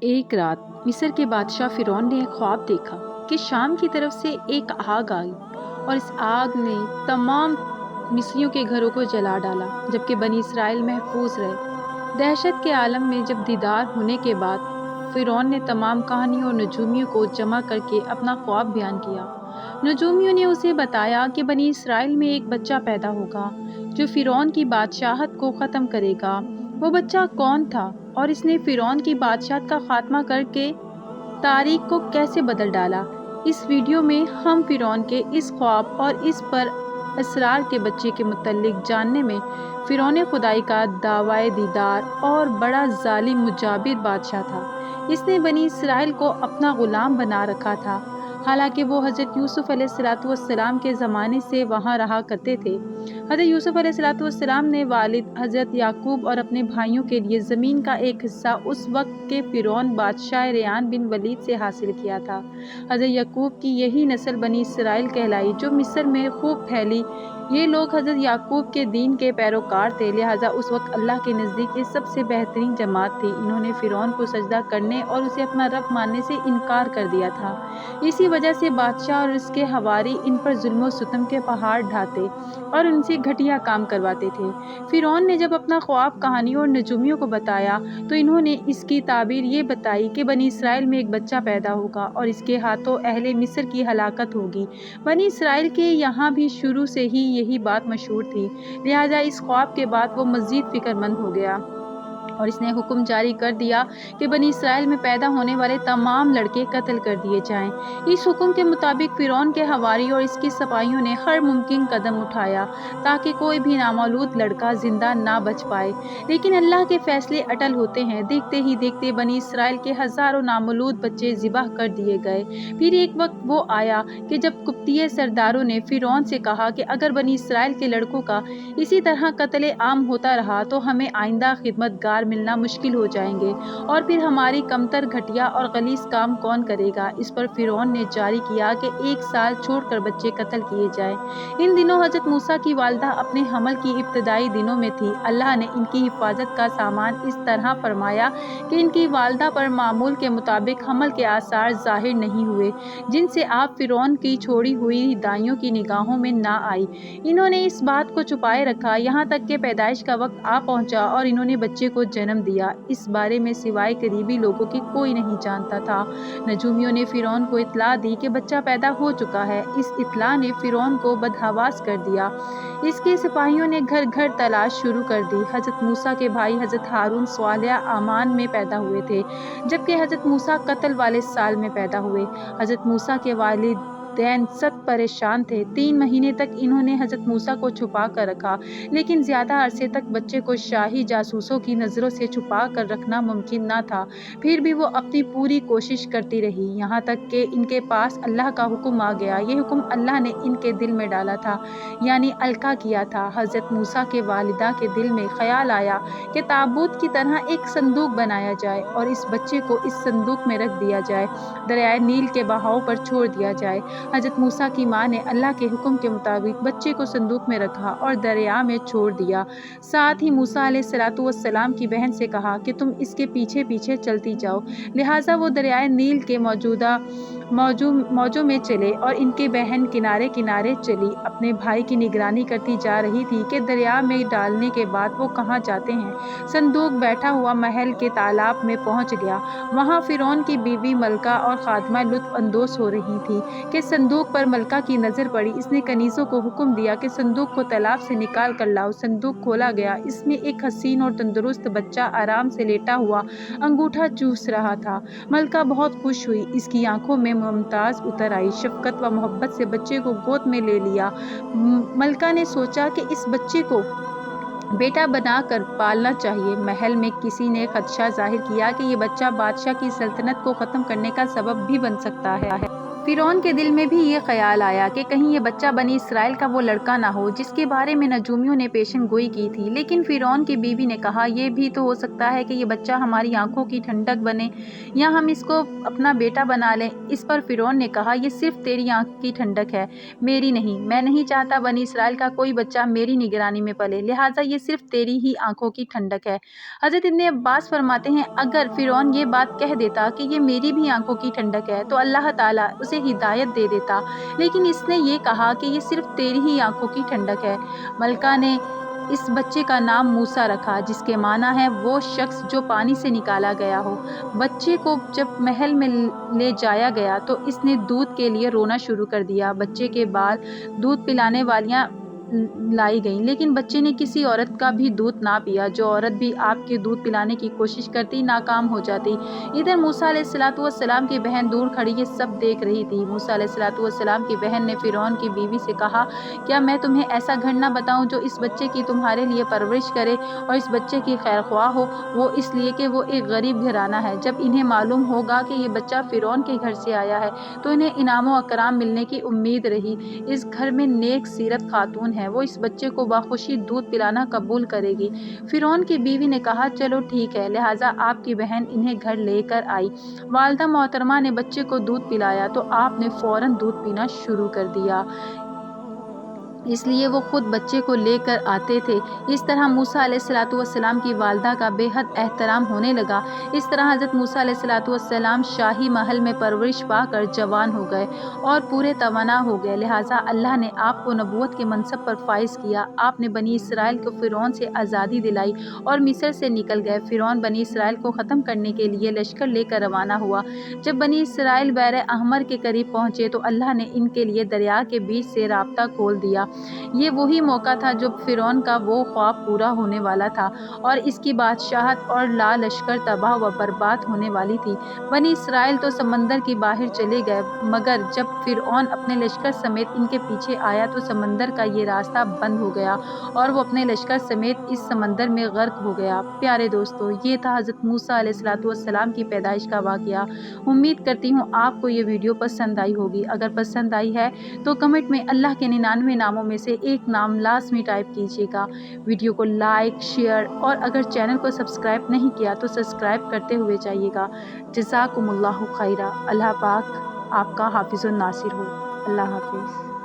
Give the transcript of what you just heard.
ایک رات مصر کے بادشاہ فرعون نے ایک خواب دیکھا کہ شام کی طرف سے ایک آگ آئی اور اس آگ نے تمام مصریوں کے گھروں کو جلا ڈالا جبکہ بنی اسرائیل محفوظ رہے۔ دہشت کے عالم میں جب دیدار ہونے کے بعد فرعون نے تمام کہانیوں اور نجومیوں کو جمع کر کے اپنا خواب بیان کیا۔ نجومیوں نے اسے بتایا کہ بنی اسرائیل میں ایک بچہ پیدا ہوگا جو فرعون کی بادشاہت کو ختم کرے گا۔ وہ بچہ کون تھا اور اس نے فرعون کی بادشاہت کا خاتمہ کر کے تاریخ کو کیسے بدل ڈالا؟ اس ویڈیو میں ہم فرعون کے اس خواب اور اس پر اسرار کے بچے کے متعلق جاننے میں فرعون خدائی کا دعویٰ دیدار اور بڑا ظالم مجابر بادشاہ تھا۔ اس نے بنی اسرائیل کو اپنا غلام بنا رکھا تھا، حالانکہ وہ حضرت یوسف علیہ السلام کے زمانے سے وہاں رہا کرتے تھے۔ حضرت یوسف علیہ السلام نے والد حضرت یعقوب اور اپنے بھائیوں کے لیے زمین کا ایک حصہ اس وقت کے فرعون بادشاہ ریان بن ولید سے حاصل کیا تھا۔ حضرت یعقوب کی یہی نسل بنی اسرائیل کہلائی جو مصر میں خوب پھیلی۔ یہ لوگ حضرت یعقوب کے دین کے پیروکار تھے، لہٰذا اس وقت اللہ کے نزدیک یہ سب سے بہترین جماعت تھی۔ انہوں نے فرعون کو سجدہ کرنے اور اسے اپنا رب ماننے سے انکار کر دیا تھا۔ اسی وجہ سے بادشاہ اور اس کے حواری ان پر ظلم و ستم کے پہاڑ ڈھاتے اور ان سے گھٹیا کام کرواتے تھے۔ فرعون نے جب اپنا خواب کہانیوں اور نجومیوں کو بتایا تو انہوں نے اس کی تعبیر یہ بتائی کہ بنی اسرائیل میں ایک بچہ پیدا ہوگا اور اس کے ہاتھوں اہل مصر کی ہلاکت ہوگی۔ بنی اسرائیل کے یہاں بھی شروع سے ہی یہی بات مشہور تھی، لہٰذا اس خواب کے بعد وہ مزید فکر مند ہو گیا اور اس نے حکم جاری کر دیا کہ بنی اسرائیل میں پیدا ہونے والے تمام لڑکے قتل کر دیے جائیں۔ اس حکم کے مطابق فرعون کے حواری اور اس کی سپاہیوں نے ہر ممکن قدم اٹھایا تاکہ کوئی بھی نامولود لڑکا زندہ نہ بچ پائے، لیکن اللہ کے فیصلے اٹل ہوتے ہیں۔ دیکھتے ہی دیکھتے بنی اسرائیل کے ہزاروں نامولود بچے ذبح کر دیے گئے۔ پھر ایک وقت وہ آیا کہ جب قبطی سرداروں نے فرعون سے کہا کہ اگر بنی اسرائیل کے لڑکوں کا اسی طرح قتل عام ہوتا رہا تو ہمیں آئندہ خدمت گار ملنا مشکل ہو جائیں گے اور پھر ہماری کمتر، گھٹیا اور غلیظ کام کون کرے گا؟ اس پر فرعون نے جاری کیا کہ 1 سال چھوڑ کر بچے قتل کیے جائیں۔ ان دنوں حضرت موسیٰ کی والدہ اپنے حمل کی ابتدائی دنوں میں تھی۔ اللہ نے ان کی حفاظت کا سامان اس طرح فرمایا کہ ان کی والدہ پر معمول کے مطابق حمل کے آثار ظاہر نہیں ہوئے، جن سے آپ فرعون کی چھوڑی ہوئی دائیوں کی نگاہوں میں نہ آئی۔ انہوں نے اس بات کو چھپائے رکھا یہاں تک کہ پیدائش کا وقت آ پہنچا اور انہوں نے بچے کو جنم دیا۔ اس بارے میں سوائے قریبی لوگوں کے کوئی نہیں جانتا تھا۔ نجومیوں نے فرعون کو اطلاع دی کہ بچہ پیدا ہو چکا ہے۔ اس اطلاع نے فرعون کو بدحواس کر دیا۔ اس کے سپاہیوں نے گھر گھر تلاش شروع کر دی۔ حضرت موسیٰ کے بھائی حضرت ہارون صالح آمان میں پیدا ہوئے تھے، جبکہ حضرت موسیٰ قتل والے سال میں پیدا ہوئے۔ حضرت موسیٰ کے والدین سخت پریشان تھے۔ 3 مہینے تک انہوں نے حضرت موسیٰ کو چھپا کر رکھا، لیکن زیادہ عرصے تک بچے کو شاہی جاسوسوں کی نظروں سے چھپا کر رکھنا ممکن نہ تھا۔ پھر بھی وہ اپنی پوری کوشش کرتی رہی، یہاں تک کہ ان کے پاس اللہ کا حکم آ گیا۔ یہ حکم اللہ نے ان کے دل میں ڈالا تھا، یعنی القاء کیا تھا۔ حضرت موسیٰ کے والدہ کے دل میں خیال آیا کہ تابوت کی طرح ایک صندوق بنایا جائے اور اس بچے کو اس صندوق میں رکھ دیا جائے، دریائے نیل کے بہاؤ پر چھوڑ دیا جائے۔ حضرت موسیٰ کی ماں نے اللہ کے حکم کے مطابق بچے کو صندوق میں رکھا اور دریا میں چھوڑ دیا۔ ساتھ ہی موسیٰ علیہ السلام کی بہن سے کہا کہ تم اس کے پیچھے پیچھے چلتی جاؤ۔ لہٰذا وہ دریائے نیل کے موجوں میں چلے اور ان کی بہن کنارے کنارے چلی، اپنے بھائی کی نگرانی کرتی جا رہی تھی کہ دریا میں ڈالنے کے بعد وہ کہاں جاتے ہیں۔ صندوق بیٹھا ہوا محل کے تالاب میں پہنچ گیا۔ وہاں فرعون کی بیوی ملکہ اور خادمہ لطف اندوز ہو رہی تھی کہ صندوق پر ملکہ کی نظر پڑی۔ اس نے کنیزوں کو حکم دیا کہ صندوق کو تالاب سے نکال کر لاؤ۔ صندوق کھولا گیا، اس میں ایک حسین اور تندرست بچہ آرام سے لیٹا ہوا انگوٹھا چوس رہا تھا۔ ملکہ بہت خوش ہوئی، اس کی آنکھوں میں ممتاز اتر آئی، شفقت و محبت سے بچے کو گود میں لے لیا۔ ملکہ نے سوچا کہ اس بچے کو بیٹا بنا کر پالنا چاہیے۔ محل میں کسی نے خدشہ ظاہر کیا کہ یہ بچہ بادشاہ کی سلطنت کو ختم کرنے کا سبب بھی بن سکتا ہے۔ فرعون کے دل میں بھی یہ خیال آیا کہ کہیں یہ بچہ بنی اسرائیل کا وہ لڑکا نہ ہو جس کے بارے میں نجومیوں نے پیشن گوئی کی تھی، لیکن فرعون کی بیوی نے کہا یہ بھی تو ہو سکتا ہے کہ یہ بچہ ہماری آنکھوں کی ٹھنڈک بنے یا ہم اس کو اپنا بیٹا بنا لیں۔ اس پر فرعون نے کہا یہ صرف تیری آنکھ کی ٹھنڈک ہے، میری نہیں۔ میں نہیں چاہتا بنی اسرائیل کا کوئی بچہ میری نگرانی میں پلے، لہٰذا یہ صرف تیری ہی آنکھوں کی ٹھنڈک ہے۔ حضرت ابن عباس فرماتے ہیں اگر فرعون یہ بات کہہ دیتا کہ یہ میری بھی آنکھوں کی ٹھنڈک ہے تو اللہ تعالیٰ اسے ہدایت دے دیتا، لیکن اس نے یہ کہا کہ یہ صرف تیری ہی آنکھوں کی ٹھنڈک ہے۔ ملکہ نے اس بچے کا نام موسیٰ رکھا، جس کے معنی ہے وہ شخص جو پانی سے نکالا گیا ہو۔ بچے کو جب محل میں لے جایا گیا تو اس نے دودھ کے لیے رونا شروع کر دیا۔ بچے کے بعد دودھ پلانے والیاں لائی گئیں، لیکن بچے نے کسی عورت کا بھی دودھ نہ پیا۔ جو عورت بھی آپ کے دودھ پلانے کی کوشش کرتی ناکام ہو جاتی۔ ادھر موسیٰ علیہ السلام کی بہن دور کھڑی یہ سب دیکھ رہی تھی۔ موسیٰ علیہ السلام کی بہن نے فرعون کی بیوی سے کہا کیا میں تمہیں ایسا گھر نہ بتاؤں جو اس بچے کی تمہارے لیے پرورش کرے اور اس بچے کی خیر خواہ ہو؟ وہ اس لیے کہ وہ ایک غریب گھرانہ ہے۔ جب انہیں معلوم ہوگا کہ یہ بچہ فرعون کے گھر سے آیا ہے تو انہیں انعام و اکرام ملنے کی امید رہی۔ اس گھر میں نیک سیرت خاتون ہے، وہ اس بچے کو بخوشی دودھ پلانا قبول کرے گی۔ فرعون کی بیوی نے کہا چلو ٹھیک ہے، لہٰذا آپ کی بہن انہیں گھر لے کر آئی۔ والدہ محترمہ نے بچے کو دودھ پلایا تو آپ نے فوراً دودھ پینا شروع کر دیا، اس لیے وہ خود بچے کو لے کر آتے تھے۔ اس طرح موسیٰ علیہ السلام کی والدہ کا بے حد احترام ہونے لگا۔ اس طرح حضرت موسیٰ علیہ السلام شاہی محل میں پرورش پا کر جوان ہو گئے اور پورے توانا ہو گئے، لہٰذا اللہ نے آپ کو نبوت کے منصب پر فائز کیا۔ آپ نے بنی اسرائیل کو فرعون سے آزادی دلائی اور مصر سے نکل گئے۔ فرعون بنی اسرائیل کو ختم کرنے کے لیے لشکر لے کر روانہ ہوا۔ جب بنی اسرائیل بحر احمر کے قریب پہنچے تو اللہ نے ان کے لیے دریا کے بیچ سے رابطہ کھول دیا۔ یہ وہی موقع تھا جب فرعون کا وہ خواب پورا ہونے والا تھا اور اس کی بادشاہت اور لا لشکر تباہ و برباد ہونے والی تھی۔ بنی اسرائیل تو سمندر کی باہر چلے گئے، مگر جب فرعون اپنے لشکر سمیت ان کے پیچھے آیا تو سمندر کا یہ راستہ بند ہو گیا اور وہ اپنے لشکر سمیت اس سمندر میں غرق ہو گیا۔ پیارے دوستو، یہ تھا حضرت موسیٰ علیہ السلام کی پیدائش کا واقعہ۔ امید کرتی ہوں آپ کو یہ ویڈیو پسند آئی ہوگی۔ اگر پسند آئی ہے تو کمنٹ میں اللہ کے 99 ناموں میں سے ایک نام لازمی ٹائپ کیجیے گا۔ ویڈیو کو لائک، شیئر اور اگر چینل کو سبسکرائب نہیں کیا تو سبسکرائب کرتے ہوئے جائیے گا۔ جزاکم اللہ خیرہ۔ اللہ پاک آپ کا حافظ و ناصر ہو۔ اللہ حافظ۔